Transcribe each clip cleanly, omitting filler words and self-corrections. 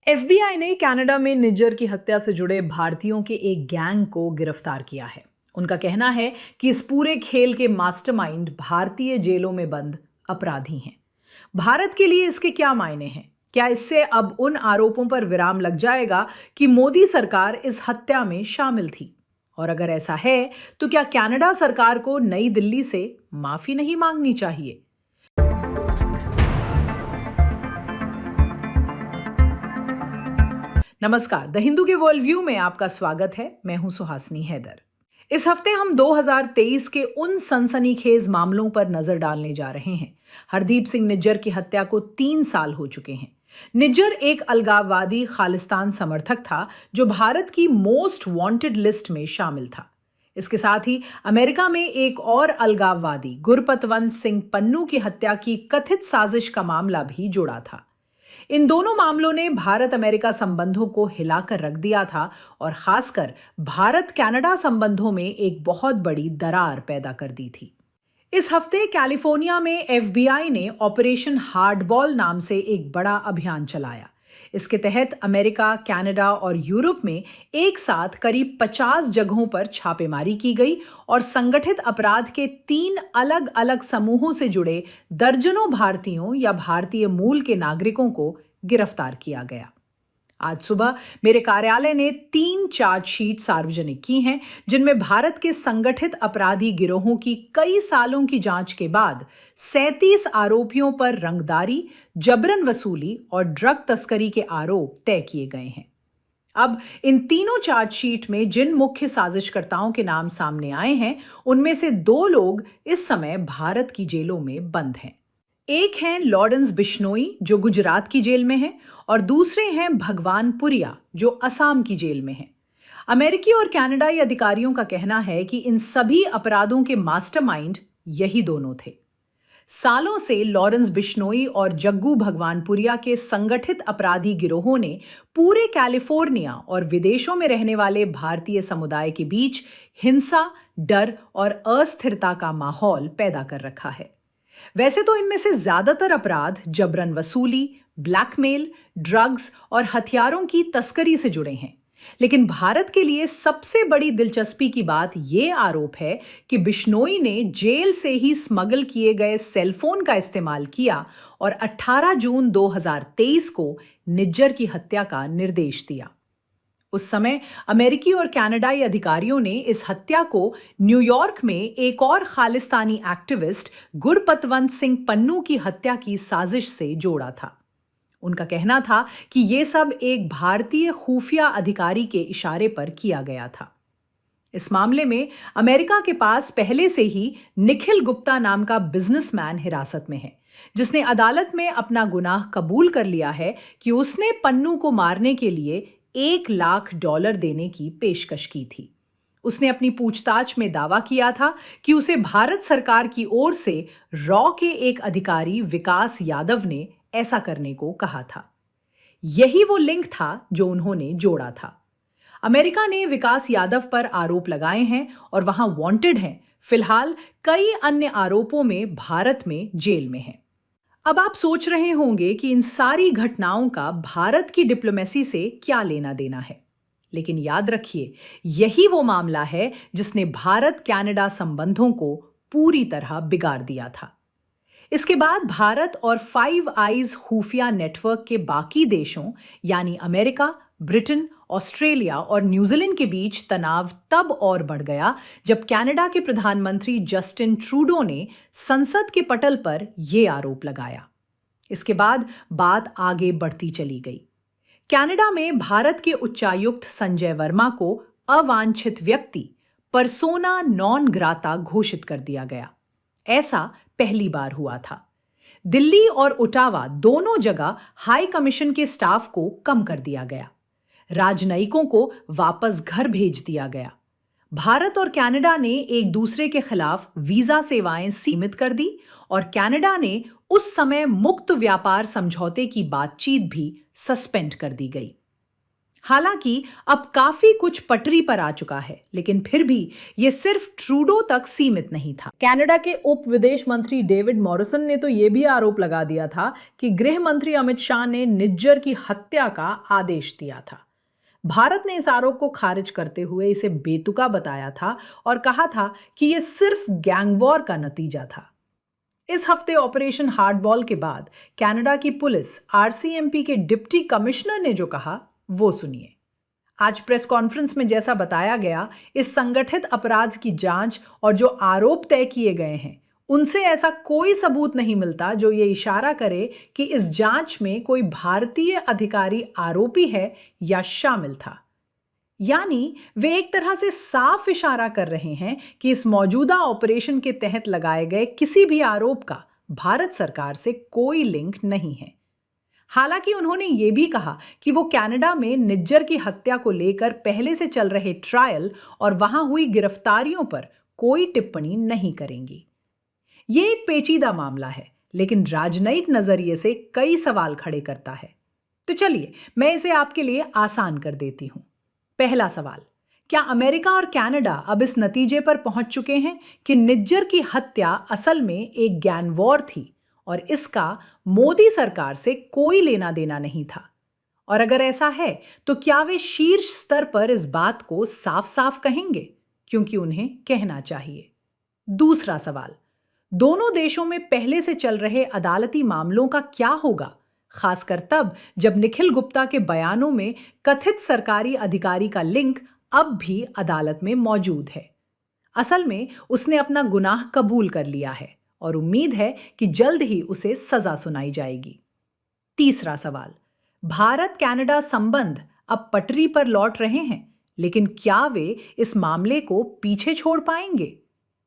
FBI ने Canada में निज्जर की हत्या से जुड़े भारतीयों के एक गैंग को गिरफ्तार किया है। उनका कहना है कि इस पूरे खेल के मास्टरमाइंड भारतीय जेलों में बंद अपराधी हैं। भारत के लिए इसके क्या मायने हैं? क्या इससे अब उन आरोपों पर विराम लग जाएगा कि मोदी सरकार इस हत्या में शामिल थी? और अगर ऐसा है तो क्या कनाडा सरकार को नई दिल्ली से माफी नहीं मांगनी चाहिए? नमस्कार, द हिंदू के वर्ल्ड व्यू में आपका स्वागत है। मैं हूं सुहासनी हैदर। इस हफ्ते हम 2023 के उन सनसनीखेज मामलों पर नजर डालने जा रहे हैं। हरदीप सिंह निज्जर की हत्या को 3 साल हो चुके हैं। निज्जर एक अलगाववादी खालिस्तान समर्थक था जो भारत की मोस्ट वांटेड लिस्ट में शामिल था। इसके साथ ही अमेरिका में एक और अलगाववादी गुरपतवंत सिंह पन्नू की हत्या की कथित साजिश का मामला भी जुड़ा था। इन दोनों मामलों ने भारत अमेरिका संबंधों को हिलाकर रख दिया था और खासकर भारत कनाडा संबंधों में एक बहुत बड़ी दरार पैदा कर दी थी। इस हफ्ते कैलिफोर्निया में एफबीआई ने ऑपरेशन हार्डबॉल नाम से एक बड़ा अभियान चलाया। इसके तहत अमेरिका, कनाडा और यूरोप में एक साथ करीब 50 जगहों पर छापेमारी की गई और संगठित अपराध के 3 अलग अलग समूहों से जुड़े दर्जनों भारतीयों या भारतीय मूल के नागरिकों को गिरफ्तार किया गया। आज सुबह मेरे कार्यालय ने 3 चार्जशीट सार्वजनिक की हैं, जिनमें भारत के संगठित अपराधी गिरोहों की कई सालों की जांच के बाद 37 आरोपियों पर रंगदारी, जबरन वसूली और ड्रग तस्करी के आरोप तय किए गए हैं। अब इन तीनों चार्जशीट में जिन मुख्य साजिशकर्ताओं के नाम सामने आए हैं, उनमें से 2 लोग इस समय भारत की जेलों में बंद हैं। एक हैं लॉरेंस बिश्नोई जो गुजरात की जेल में हैं और दूसरे हैं भगवान पुरिया जो असम की जेल में हैं। अमेरिकी और कनाडाई अधिकारियों का कहना है कि इन सभी अपराधों के मास्टरमाइंड यही दोनों थे। सालों से लॉरेंस बिश्नोई और जग्गू भगवानपुरिया के संगठित अपराधी गिरोहों ने पूरे कैलिफोर्निया और विदेशों में रहने वाले भारतीय समुदाय के बीच हिंसा, डर और अस्थिरता का माहौल पैदा कर रखा है। वैसे तो इनमें से ज्यादातर अपराध जबरन वसूली, ब्लैकमेल, ड्रग्स और हथियारों की तस्करी से जुड़े हैं, लेकिन भारत के लिए सबसे बड़ी दिलचस्पी की बात यह आरोप है कि बिश्नोई ने जेल से ही स्मगल किए गए सेलफोन का इस्तेमाल किया और 18 जून 2023 को निज्जर की हत्या का निर्देश दिया। उस समय अमेरिकी और कनाडाई अधिकारियों ने इस हत्या को न्यूयॉर्क में एक और खालिस्तानी एक्टिविस्ट गुरपतवंत सिंह पन्नू की हत्या की साजिश से जोड़ा था। उनका कहना था कि यह सब एक भारतीय खुफिया अधिकारी के इशारे पर किया गया था। इस मामले में अमेरिका के पास पहले से ही निखिल गुप्ता नाम का बिजनेसमैन हिरासत में है, जिसने अदालत में अपना गुनाह कबूल कर लिया है कि उसने पन्नू को मारने के लिए $1 लाख देने की पेशकश की थी। उसने अपनी पूछताछ में दावा किया था कि उसे भारत सरकार की ओर से रॉ के एक अधिकारी विकास यादव ने ऐसा करने को कहा था। यही वो लिंक था जो उन्होंने जोड़ा था। अमेरिका ने विकास यादव पर आरोप लगाए हैं और वहां वांटेड हैं। फिलहाल कई अन्य आरोपों में भारत में जेल में हैं। अब आप सोच रहे होंगे कि इन सारी घटनाओं का भारत की डिप्लोमेसी से क्या लेना देना है, लेकिन याद रखिए, यही वो मामला है जिसने भारत कनाडा संबंधों को पूरी तरह बिगाड़ दिया था। इसके बाद भारत और 5 आइज खुफिया नेटवर्क के बाकी देशों यानी अमेरिका, ब्रिटेन, ऑस्ट्रेलिया और न्यूजीलैंड के बीच तनाव तब और बढ़ गया जब कनाडा के प्रधानमंत्री जस्टिन ट्रूडो ने संसद के पटल पर यह आरोप लगाया। इसके बाद बात आगे बढ़ती चली गई। कनाडा में भारत के उच्चायुक्त संजय वर्मा को अवांछित व्यक्ति पर्सोना नॉन ग्राता घोषित कर दिया गया। ऐसा पहली बार हुआ था। दिल्ली और ओटावा दोनों जगह हाई कमीशन के स्टाफ को कम कर दिया गया। राजनयिकों को वापस घर भेज दिया गया। भारत और कनाडा ने एक दूसरे के खिलाफ वीजा सेवाएं सीमित कर दी और कनाडा ने उस समय मुक्त व्यापार समझौते की बातचीत भी सस्पेंड कर दी गई। हालांकि अब काफी कुछ पटरी पर आ चुका है, लेकिन फिर भी ये सिर्फ ट्रूडो तक सीमित नहीं था। कनाडा के उप विदेश मंत्री डेविड मॉरिसन ने तो ये भी आरोप लगा दिया था कि गृह मंत्री अमित शाह ने निज्जर की हत्या का आदेश दिया था। भारत ने इस आरोप को खारिज करते हुए इसे बेतुका बताया था और कहा था कि यह सिर्फ गैंगवॉर का नतीजा था। इस हफ्ते ऑपरेशन हार्डबॉल के बाद कनाडा की पुलिस आरसीएमपी के डिप्टी कमिश्नर ने जो कहा वो सुनिए। आज प्रेस कॉन्फ्रेंस में जैसा बताया गया, इस संगठित अपराध की जांच और जो आरोप तय किए गए हैं उनसे ऐसा कोई सबूत नहीं मिलता जो ये इशारा करे कि इस जांच में कोई भारतीय अधिकारी आरोपी है या शामिल था। यानी वे एक तरह से साफ इशारा कर रहे हैं कि इस मौजूदा ऑपरेशन के तहत लगाए गए किसी भी आरोप का भारत सरकार से कोई लिंक नहीं है। हालांकि उन्होंने ये भी कहा कि वो कनाडा में निज्जर की हत्या को लेकर पहले से चल रहे ट्रायल और वहां हुई गिरफ्तारियों पर कोई टिप्पणी नहीं करेंगी। ये एक पेचीदा मामला है, लेकिन राजनयिक नजरिए से कई सवाल खड़े करता है। तो चलिए मैं इसे आपके लिए आसान कर देती हूं। पहला सवाल, क्या अमेरिका और कनाडा अब इस नतीजे पर पहुंच चुके हैं कि निज्जर की हत्या असल में एक गैंगवॉर थी और इसका मोदी सरकार से कोई लेना देना नहीं था? और अगर ऐसा है तो क्या वे शीर्ष स्तर पर इस बात को साफ साफ कहेंगे, क्योंकि उन्हें कहना चाहिए? दूसरा सवाल, दोनों देशों में पहले से चल रहे अदालती मामलों का क्या होगा, खासकर तब जब निखिल गुप्ता के बयानों में कथित सरकारी अधिकारी का लिंक अब भी अदालत में मौजूद है। असल में उसने अपना गुनाह कबूल कर लिया है और उम्मीद है कि जल्द ही उसे सजा सुनाई जाएगी। तीसरा सवाल, भारत कनाडा संबंध अब पटरी पर लौट रहे हैं, लेकिन क्या वे इस मामले को पीछे छोड़ पाएंगे?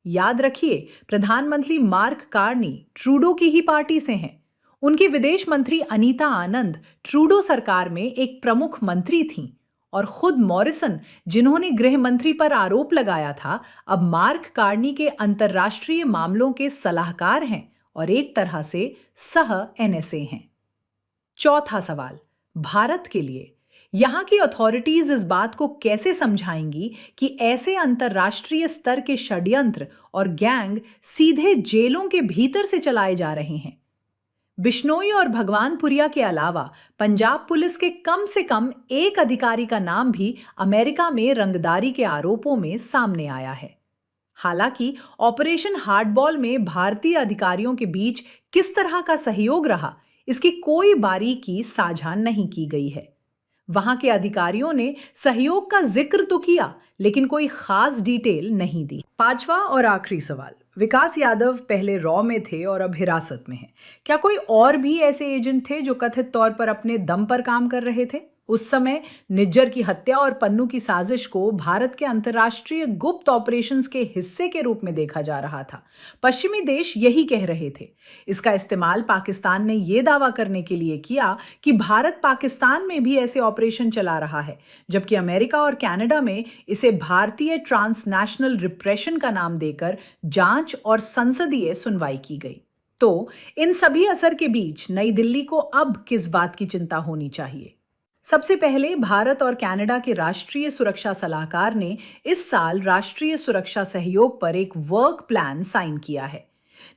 याद रखिए, प्रधानमंत्री मार्क कार्नी ट्रूडो की ही पार्टी से हैं। उनकी विदेश मंत्री अनीता आनंद ट्रूडो सरकार में एक प्रमुख मंत्री थीं और खुद मॉरिसन, जिन्होंने गृह मंत्री पर आरोप लगाया था, अब मार्क कार्नी के अंतर्राष्ट्रीय मामलों के सलाहकार हैं और एक तरह से सह एनएसए हैं। चौथा सवाल, भारत के लिए यहां की अथॉरिटीज इस बात को कैसे समझाएंगी कि ऐसे अंतर्राष्ट्रीय स्तर के षड्यंत्र और गैंग सीधे जेलों के भीतर से चलाए जा रहे हैं? बिश्नोई और भगवानपुरिया के अलावा पंजाब पुलिस के कम से कम एक अधिकारी का नाम भी अमेरिका में रंगदारी के आरोपों में सामने आया है। हालांकि ऑपरेशन हार्डबॉल में भारतीय अधिकारियों के बीच किस तरह का सहयोग रहा, इसकी कोई बारीकी साझा नहीं की गई है। वहां के अधिकारियों ने सहयोग का जिक्र तो किया, लेकिन कोई खास डिटेल नहीं दी। पांचवा और आखिरी सवाल, विकास यादव पहले रॉ में थे और अब हिरासत में हैं। क्या कोई और भी ऐसे एजेंट थे जो कथित तौर पर अपने दम पर काम कर रहे थे? उस समय निज्जर की हत्या और पन्नू की साजिश को भारत के अंतर्राष्ट्रीय गुप्त ऑपरेशंस के हिस्से के रूप में देखा जा रहा था। पश्चिमी देश यही कह रहे थे। इसका इस्तेमाल पाकिस्तान ने यह दावा करने के लिए किया कि भारत पाकिस्तान में भी ऐसे ऑपरेशन चला रहा है, जबकि अमेरिका और कनाडा में इसे भारतीय ट्रांसनेशनल रिप्रेशन का नाम देकर जांच और संसदीय सुनवाई की गई। तो इन सभी असर के बीच नई दिल्ली को अब किस बात की चिंता होनी चाहिए? सबसे पहले भारत और कनाडा के राष्ट्रीय सुरक्षा सलाहकार ने इस साल राष्ट्रीय सुरक्षा सहयोग पर एक वर्क प्लान साइन किया है।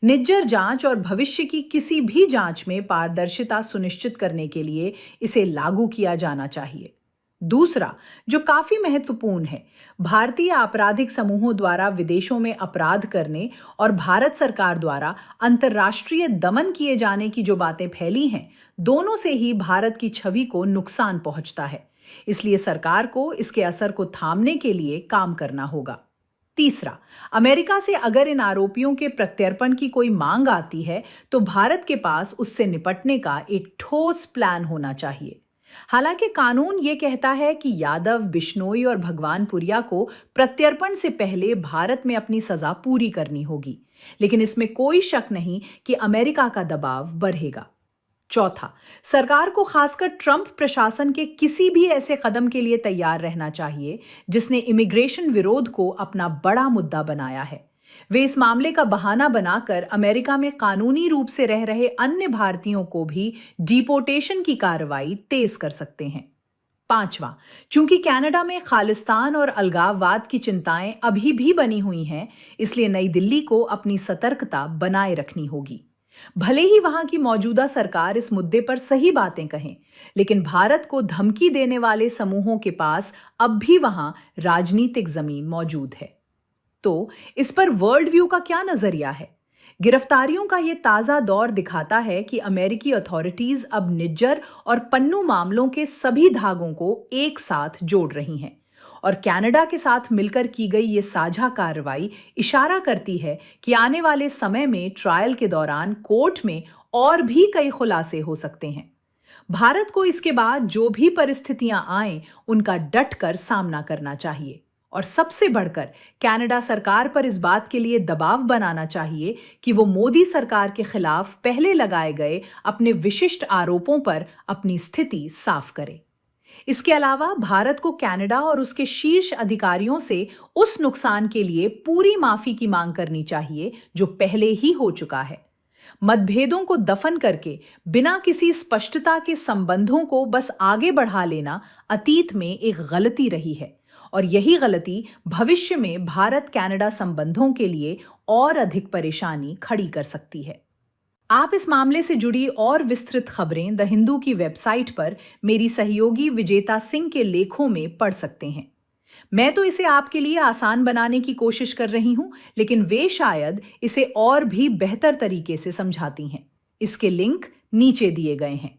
निज्जर जांच और भविष्य की किसी भी जांच में पारदर्शिता सुनिश्चित करने के लिए इसे लागू किया जाना चाहिए। दूसरा, जो काफी महत्वपूर्ण है, भारतीय आपराधिक समूहों द्वारा विदेशों में अपराध करने और भारत सरकार द्वारा अंतर्राष्ट्रीय दमन किए जाने की जो बातें फैली हैं, दोनों से ही भारत की छवि को नुकसान पहुंचता है। इसलिए सरकार को इसके असर को थामने के लिए काम करना होगा। तीसरा, अमेरिका से अगर इन आरोपियों के प्रत्यर्पण की कोई मांग आती है तो भारत के पास उससे निपटने का एक ठोस प्लान होना चाहिए। हालांकि कानून ये कहता है कि यादव, बिश्नोई और भगवानपुरिया को प्रत्यर्पण से पहले भारत में अपनी सजा पूरी करनी होगी, लेकिन इसमें कोई शक नहीं कि अमेरिका का दबाव बढ़ेगा। चौथा, सरकार को खासकर ट्रंप प्रशासन के किसी भी ऐसे कदम के लिए तैयार रहना चाहिए जिसने इमिग्रेशन विरोध को अपना बड़ा मुद्दा बनाया है। वे इस मामले का बहाना बनाकर अमेरिका में कानूनी रूप से रह रहे अन्य भारतीयों को भी डिपोर्टेशन की कार्रवाई तेज कर सकते हैं। पांचवा, चूंकि कनाडा में खालिस्तान और अलगाववाद की चिंताएं अभी भी बनी हुई हैं, इसलिए नई दिल्ली को अपनी सतर्कता बनाए रखनी होगी। भले ही वहां की मौजूदा सरकार इस मुद्दे पर सही बातें कहें, लेकिन भारत को धमकी देने वाले समूहों के पास अब भी वहां राजनीतिक जमीन मौजूद है। तो इस पर वर्ल्ड व्यू का क्या नजरिया है? गिरफ्तारियों का ये ताजा दौर दिखाता है कि अमेरिकी अथॉरिटीज अब निज्जर और पन्नू मामलों के सभी धागों को एक साथ जोड़ रही हैं, और कनाडा के साथ मिलकर की गई ये साझा कार्रवाई इशारा करती है कि आने वाले समय में ट्रायल के दौरान कोर्ट में और भी कई खुलासे हो सकते हैं। भारत को इसके बाद जो भी परिस्थितियां आएं, उनका डटकर सामना करना चाहिए, और सबसे बढ़कर कनाडा सरकार पर इस बात के लिए दबाव बनाना चाहिए कि वो मोदी सरकार के खिलाफ पहले लगाए गए अपने विशिष्ट आरोपों पर अपनी स्थिति साफ करे। इसके अलावा भारत को कनाडा और उसके शीर्ष अधिकारियों से उस नुकसान के लिए पूरी माफी की मांग करनी चाहिए जो पहले ही हो चुका है। मतभेदों को दफन करके बिना किसी स्पष्टता के संबंधों को बस आगे बढ़ा लेना अतीत में एक गलती रही है, और यही गलती भविष्य में भारत कनाडा संबंधों के लिए और अधिक परेशानी खड़ी कर सकती है। आप इस मामले से जुड़ी और विस्तृत खबरें द हिंदू की वेबसाइट पर मेरी सहयोगी विजेता सिंह के लेखों में पढ़ सकते हैं। मैं तो इसे आपके लिए आसान बनाने की कोशिश कर रही हूं, लेकिन वे शायद इसे और भी बेहतर तरीके से समझाती हैं। इसके लिंक नीचे दिए गए हैं।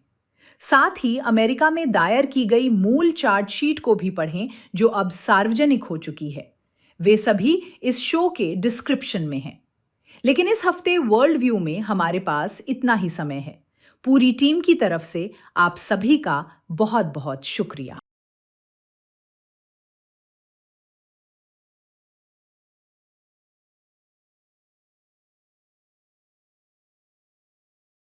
साथ ही अमेरिका में दायर की गई मूल चार्जशीट को भी पढ़ें, जो अब सार्वजनिक हो चुकी है। वे सभी इस शो के डिस्क्रिप्शन में हैं। लेकिन इस हफ्ते वर्ल्ड व्यू में हमारे पास इतना ही समय है। पूरी टीम की तरफ से आप सभी का बहुत बहुत शुक्रिया।